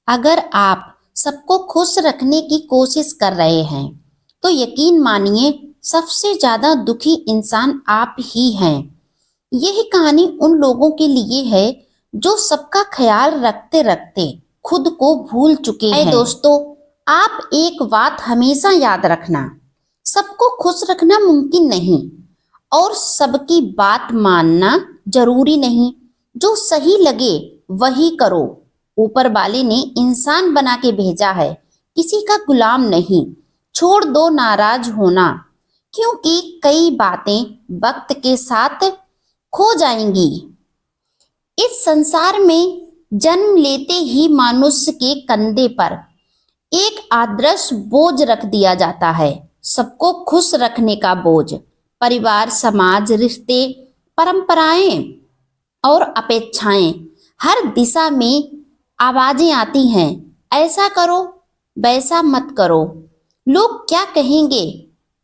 अगर आप सबको खुश रखने की कोशिश कर रहे हैं तो यकीन मानिए सबसे ज्यादा दुखी इंसान आप ही हैं। यही कहानी उन लोगों के लिए है जो सबका ख्याल रखते रखते खुद को भूल चुके हैं। दोस्तों, आप एक बात हमेशा याद रखना, सबको खुश रखना मुमकिन नहीं और सबकी बात मानना जरूरी नहीं। जो सही लगे वही करो। ऊपर वाले ने इंसान बना के भेजा है, किसी का गुलाम नहीं। छोड़ दो नाराज होना, क्योंकि कई बातें वक्त के साथ खो जाएंगी। इस संसार में जन्म लेते ही मनुष्य के कंधे पर एक आदर्श बोझ रख दिया जाता है, सबको खुश रखने का बोझ। परिवार, समाज, रिश्ते, परंपराएं और अपेक्षाएं, हर दिशा में आवाजें आती हैं, ऐसा करो वैसा मत करो। लोग क्या कहेंगे,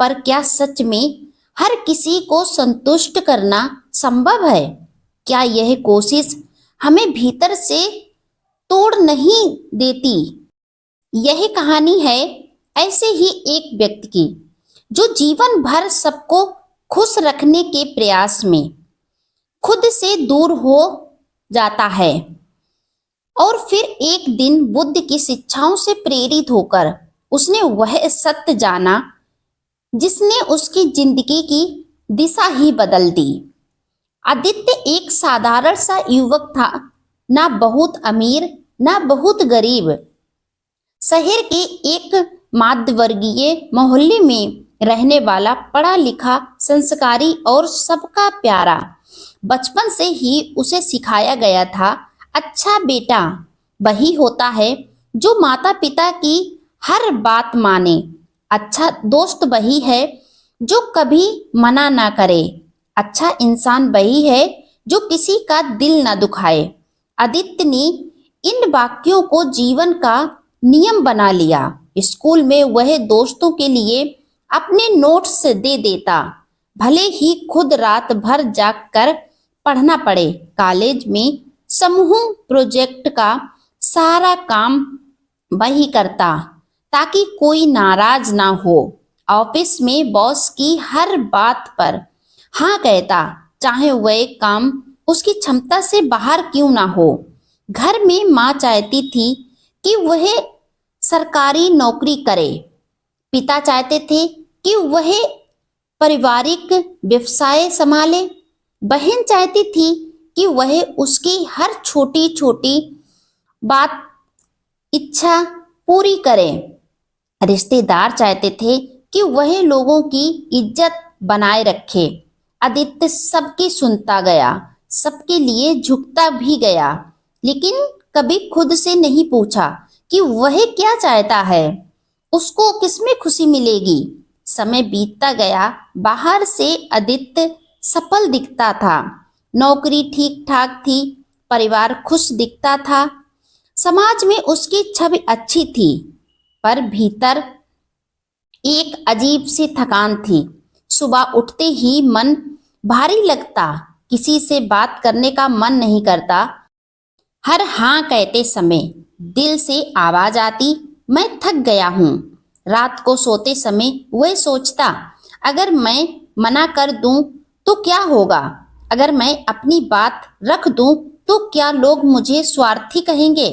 पर क्या सच में हर किसी को संतुष्ट करना संभव है? क्या यह कोशिश हमें भीतर से तोड़ नहीं देती? यही कहानी है ऐसे ही एक व्यक्ति की, जो जीवन भर सबको खुश रखने के प्रयास में खुद से दूर हो जाता है और फिर एक दिन बुद्ध की शिक्षाओं से प्रेरित होकर उसने वह सत्य जाना जिसने उसकी जिंदगी की दिशा ही बदल दी। आदित्य एक साधारण सा युवक था, ना बहुत अमीर ना बहुत गरीब। शहर के एक मध्यवर्गीय मोहल्ले में रहने वाला, पढ़ा लिखा, संस्कारी और सबका प्यारा। बचपन से ही उसे सिखाया गया था, अच्छा बेटा वही होता है जो माता पिता की हर बात माने। अच्छा दोस्त वही है जो कभी मना ना करे। अच्छा इंसान वही है जो किसी का दिल ना दुखाए। आदित्य ने इन वाक्यों को जीवन का नियम बना लिया। स्कूल में वह दोस्तों के लिए अपने नोट्स दे देता, भले ही खुद रात भर जागकर पढ़ना पड़े। कॉलेज में समूह प्रोजेक्ट का सारा काम वही करता ताकि कोई नाराज ना हो। ऑफिस में बॉस की हर बात पर हाँ कहता, चाहे वह काम उसकी क्षमता से बाहर क्यों ना हो। घर में माँ चाहती थी कि वह सरकारी नौकरी करे, पिता चाहते थे कि वह पारिवारिक व्यवसाय संभाले, बहन चाहती थी कि वह उसकी हर छोटी छोटी बात इच्छा पूरी करे। रिश्तेदार चाहते थे कि वह लोगों की इज्जत बनाए रखे। आदित्य सबकी सुनता गया, सबके लिए झुकता भी गया, लेकिन कभी खुद से नहीं पूछा कि वह क्या चाहता है, उसको किसमें खुशी मिलेगी। समय बीतता गया, बाहर से आदित्य सफल दिखता था, नौकरी ठीक ठाक थी, परिवार खुश दिखता था, समाज में उसकी छवि अच्छी थी, पर भीतर एक अजीब सी थकान थी। सुबह उठते ही मन भारी लगता, किसी से बात करने का मन नहीं करता। हर हाँ कहते समय दिल से आवाज आती, मैं थक गया हूँ। रात को सोते समय वह सोचता, अगर मैं मना कर दूं तो क्या होगा, अगर मैं अपनी बात रख दूं तो क्या लोग मुझे स्वार्थी कहेंगे।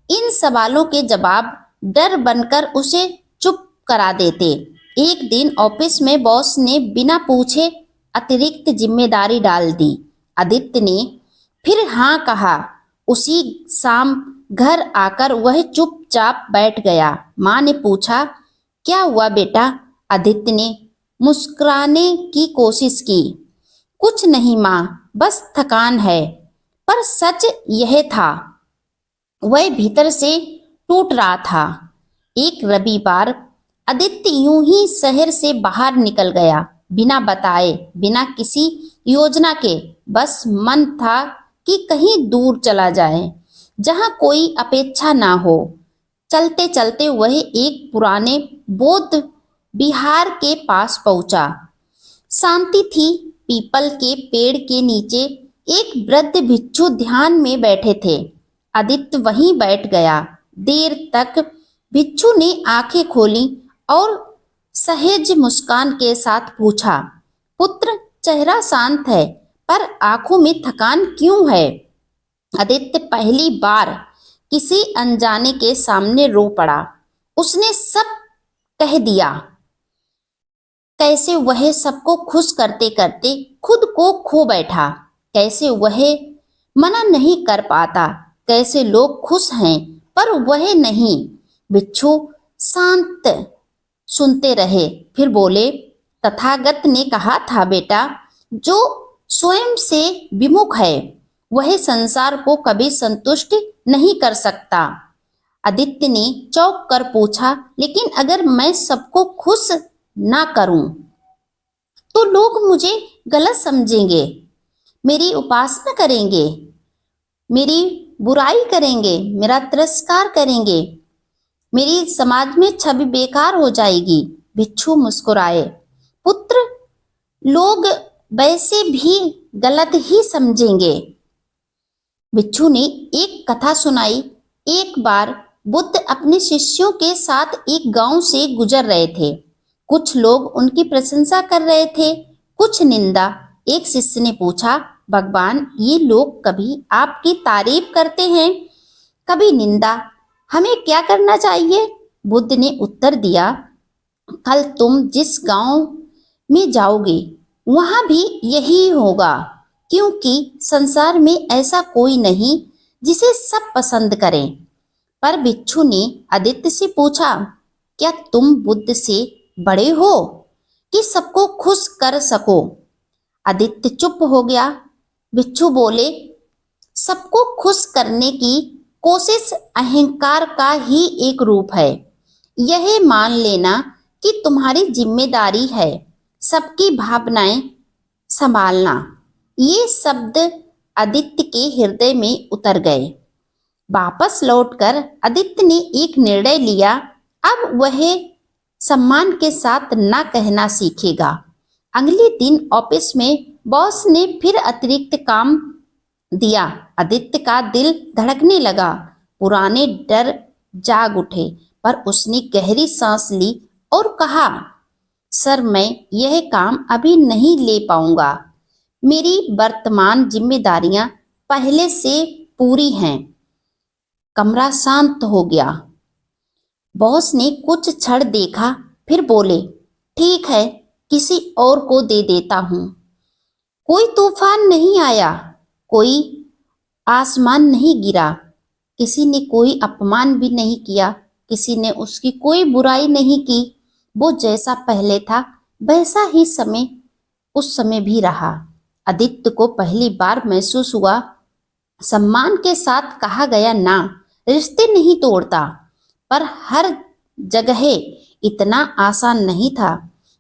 इन सवालों के जवाब डर बनकर उसे चुप करा देते। एक दिन ऑफिस में बॉस ने बिना पूछे अतिरिक्त जिम्मेदारी डाल दी। आदित्य ने फिर हाँ कहा। उसी शाम घर आकर वह चुपचाप बैठ गया। माँ ने पूछा, क्या हुआ बेटा? आदित्य ने मुस्कुराने की कोशिश की। कुछ नहीं माँ, बस थकान है। पर सच यह था, वह भीतर से टूट रहा था। एक रविवार आदित्य यूं ही शहर से बाहर निकल गया, बिना बताए, बिना किसी योजना के। बस मन था कि कहीं दूर चला जाए, जहां कोई अपेक्षा ना हो। चलते चलते वह एक पुराने बौद्ध विहार के पास पहुंचा। शांति थी। पीपल के पेड़ के नीचे एक वृद्ध भिक्षु ध्यान में बैठे थे। आदित्य वहीं बैठ गया। देर तक भिक्षु ने आंखें खोली और सहज मुस्कान के साथ पूछा, पुत्र, चेहरा शांत है पर आंखों में थकान क्यों है? आदित्य पहली बार किसी अनजाने के सामने रो पड़ा। उसने सब कह दिया। कैसे वह सबको खुश करते करते खुद को खो बैठा, कैसे वह मना नहीं कर पाता, कैसे लोग खुश हैं पर वह नहीं। भिक्षु शांत सुनते रहे, फिर बोले, तथागत ने कहा था बेटा, जो स्वयं से विमुख है वह संसार को कभी संतुष्ट नहीं कर सकता। आदित्य ने चौंक कर पूछा, लेकिन अगर मैं सबको खुश ना करूं तो लोग मुझे गलत समझेंगे, मेरी उपासना करेंगे, मेरी बुराई करेंगे, मेरा तिरस्कार करेंगे, मेरी समाज में छवि बेकार हो जाएगी। भिक्षु मुस्कुराए, पुत्र, लोग वैसे भी गलत ही समझेंगे। भिक्षु ने एक कथा सुनाई। एक बार बुद्ध अपने शिष्यों के साथ एक गांव से गुजर रहे थे। कुछ लोग उनकी प्रशंसा कर रहे थे, कुछ निंदा। एक शिष्य ने पूछा, भगवान, ये लोग कभी आपकी तारीफ करते हैं, कभी निंदा, हमें क्या करना चाहिए? बुद्ध ने उत्तर दिया, कल तुम जिस गांव में जाओगे वहां भी यही होगा, क्योंकि संसार में ऐसा कोई नहीं जिसे सब पसंद करें। पर भिक्षु ने आदित्य से पूछा, क्या तुम बुद्ध से बड़े हो कि सबको खुश कर सको? आदित्य चुप हो गया। भिक्षु बोले, सबको खुश करने की कोशिश अहंकार का ही एक रूप है। यह मान लेना कि तुम्हारी जिम्मेदारी है सबकी भावनाएं संभालना। ये शब्द आदित्य के हृदय में उतर गए। वापस लौटकर आदित्य ने एक निर्णय लिया, अब वह सम्मान के साथ ना कहना सीखेगा। अगले दिन ऑफिस में बॉस ने फिर अतिरिक्त काम दिया। आदित्य का दिल धड़कने लगा, पुराने डर जाग उठे, पर उसने गहरी सांस ली और कहा, सर, मैं यह काम अभी नहीं ले पाऊंगा, मेरी वर्तमान जिम्मेदारियां पहले से पूरी हैं। कमरा शांत हो गया। बॉस ने कुछ क्षण देखा, फिर बोले, ठीक है, किसी और को दे देता हूं। कोई तूफान नहीं आया, कोई आसमान नहीं गिरा, किसी ने कोई अपमान भी नहीं किया, किसी ने उसकी कोई बुराई नहीं की। वो जैसा पहले था वैसा ही समय उस समय भी रहा। आदित्य को पहली बार महसूस हुआ, सम्मान के साथ कहा गया ना रिश्ते नहीं तोड़ता, पर हर जगह इतना आसान नहीं था।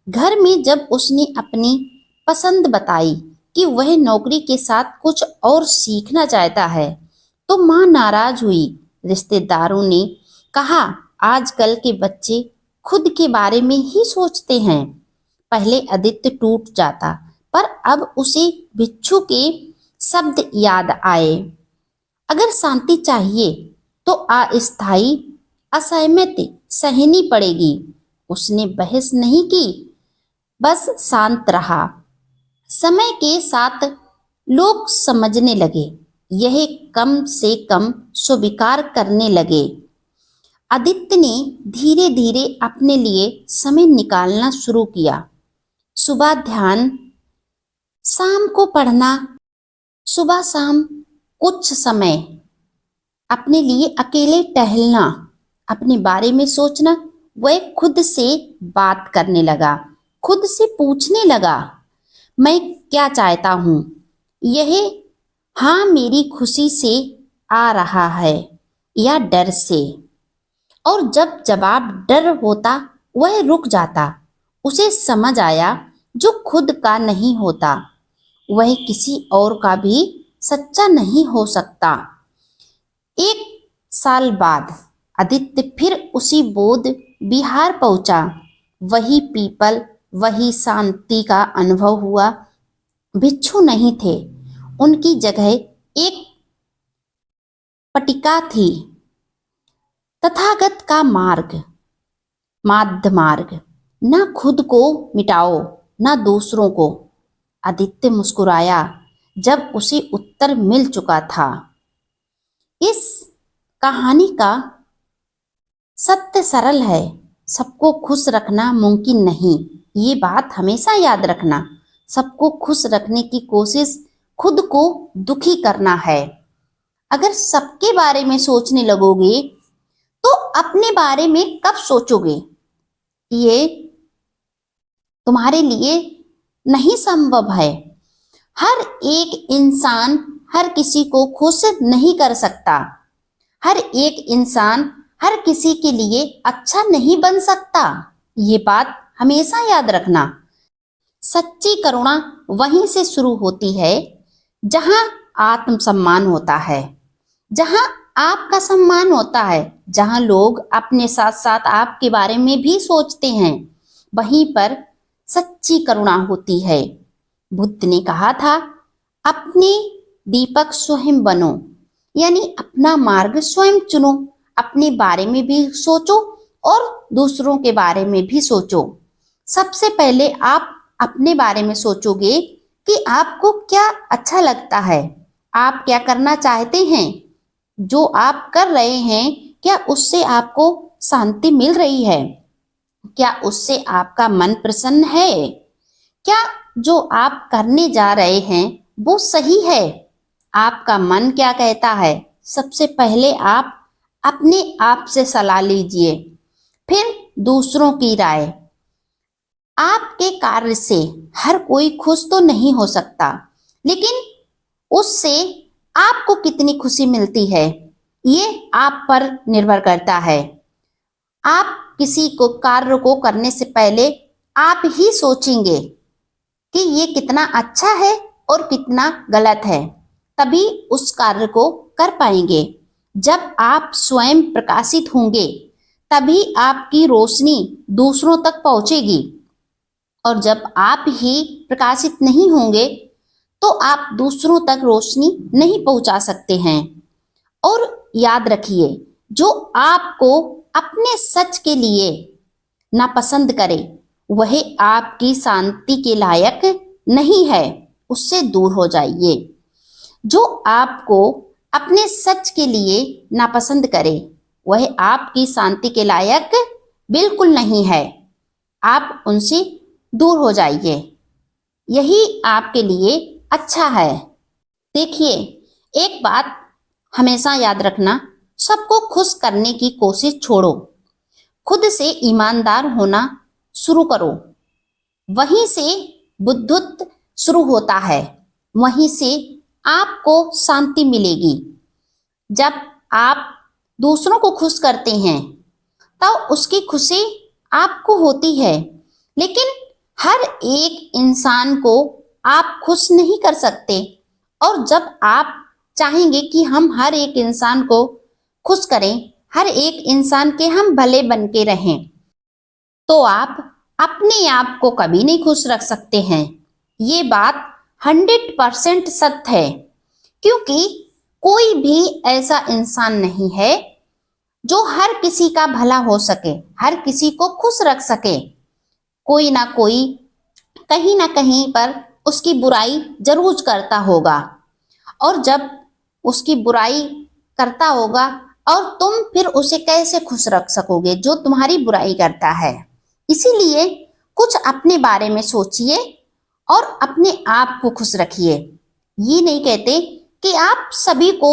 घर में जब उसने अपनी पसंद बताई कि वह नौकरी के साथ कुछ और सीखना चाहता है, तो माँ नाराज हुई। रिश्तेदारों ने कहा, आजकल के बच्चे खुद के बारे में ही सोचते हैं। पहले आदित्य टूट जाता, पर अब उसे भिक्षु के शब्द याद आए, अगर शांति चाहिए तो अस्थायी असहमति सहनी पड़ेगी। उसने बहस नहीं की, बस शांत रहा। समय के साथ लोग समझने लगे, यह कम से कम स्वीकार करने लगे। आदित्य ने धीरे धीरे अपने लिए समय निकालना शुरू किया। सुबह ध्यान, शाम को पढ़ना, सुबह शाम कुछ समय अपने लिए अकेले टहलना, अपने बारे में सोचना। वह खुद से बात करने लगा, खुद से पूछने लगा, मैं क्या चाहता हूँ? यह हाँ मेरी खुशी से आ रहा है या डर से? और जब जवाब डर होता वह रुक जाता। उसे समझ आया, जो खुद का नहीं होता वह किसी और का भी सच्चा नहीं हो सकता। 1 साल बाद आदित्य फिर उसी बोध विहार पहुंचा। वही पीपल, वही शांति का अनुभव हुआ। भिक्षु नहीं थे, उनकी जगह एक पटिका थी। तथागत का मार्ग माध्य मार्ग, न खुद को मिटाओ न दूसरों को। आदित्य मुस्कुराया जब उसे उत्तर मिल चुका था। इस कहानी का सत्य सरल है, सबको खुश रखना मुमकिन नहीं। ये बात हमेशा याद रखना। सबको खुश रखने की कोशिश खुद को दुखी करना है। अगर सबके बारे में सोचने लगोगे तो अपने बारे में कब सोचोगे? ये तुम्हारे लिए नहीं संभव है। हर एक इंसान हर किसी को खुश नहीं कर सकता। हर एक इंसान हर किसी के लिए अच्छा नहीं बन सकता। ये बात हमेशा याद रखना। सच्ची करुणा वहीं से शुरू होती है जहां आत्मसम्मान होता है, जहां आपका सम्मान होता है, जहां लोग अपने साथ साथ आपके बारे में भी सोचते हैं, वहीं पर सच्ची करुणा होती है। बुद्ध ने कहा था, अपने दीपक स्वयं बनो, यानी अपना मार्ग स्वयं चुनो। अपने बारे में भी सोचो और दूसरों के बारे में भी सोचो। सबसे पहले आप अपने बारे में सोचोगे कि आपको क्या अच्छा लगता है, आप क्या करना चाहते हैं, जो आप कर रहे हैं क्या उससे आपको शांति मिल रही है, क्या उससे आपका मन प्रसन्न है, क्या जो आप करने जा रहे हैं वो सही है, आपका मन क्या कहता है। सबसे पहले आप अपने आप से सलाह लीजिए, फिर दूसरों की राय। आपके कार्य से हर कोई खुश तो नहीं हो सकता, लेकिन उससे आपको कितनी खुशी मिलती है ये आप पर निर्भर करता है। आप किसी को कार्य को करने से पहले आप ही सोचेंगे कि ये कितना अच्छा है और कितना गलत है, तभी उस कार्य को कर पाएंगे। जब आप स्वयं प्रकाशित होंगे तभी आपकी रोशनी दूसरों तक पहुंचेगी, और जब आप ही प्रकाशित नहीं होंगे तो आप दूसरों तक रोशनी नहीं पहुंचा सकते हैं। और याद रखिए, जो आपको अपने सच के लिए नापसंद करे वह आपकी शांति के लायक नहीं है, उससे दूर हो जाइए। जो आपको अपने सच के लिए नापसंद करे वह आपकी शांति के लायक बिल्कुल नहीं है, आप उनसे दूर हो जाइए, यही आपके लिए अच्छा है। देखिए, एक बात हमेशा याद रखना, सबको खुश करने की कोशिश छोड़ो, खुद से ईमानदार होना शुरू करो। वहीं से बुद्धत्व शुरू होता है, वहीं से आपको शांति मिलेगी। जब आप दूसरों को खुश करते हैं तो उसकी खुशी आपको होती है, लेकिन हर एक इंसान को आप खुश नहीं कर सकते। और जब आप चाहेंगे कि हम हर एक इंसान को खुश करें, हर एक इंसान के हम भले बन के रहें, तो आप अपने आप को कभी नहीं खुश रख सकते हैं। ये बात 100% सत्य है, क्योंकि कोई भी ऐसा इंसान नहीं है जो हर किसी का भला हो सके, हर किसी को खुश रख सके। कोई ना कोई कहीं ना कहीं पर उसकी बुराई जरूर करता होगा, और जब उसकी बुराई करता होगा और तुम फिर उसे कैसे खुश रख सकोगे जो तुम्हारी बुराई करता है। इसीलिए कुछ अपने बारे में सोचिए और अपने आप को खुश रखिए। ये नहीं कहते कि आप सभी को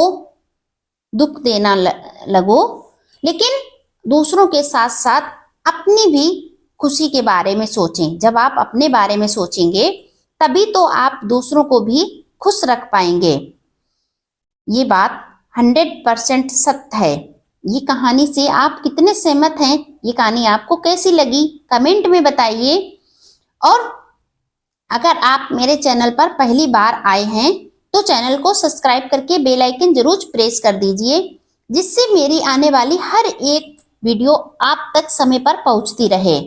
दुख देना लगो, लेकिन दूसरों के साथ साथ अपनी भी खुशी के बारे में सोचें। जब आप अपने बारे में सोचेंगे तभी तो आप दूसरों को भी खुश रख पाएंगे। ये बात 100% सत्य है। ये कहानी से आप कितने सहमत हैं? ये कहानी आपको कैसी लगी कमेंट में बताइए। और अगर आप मेरे चैनल पर पहली बार आए हैं तो चैनल को सब्सक्राइब करके बेल आइकन जरूर प्रेस कर दीजिए, जिससे मेरी आने वाली हर एक वीडियो आप तक समय पर पहुंचती रहे।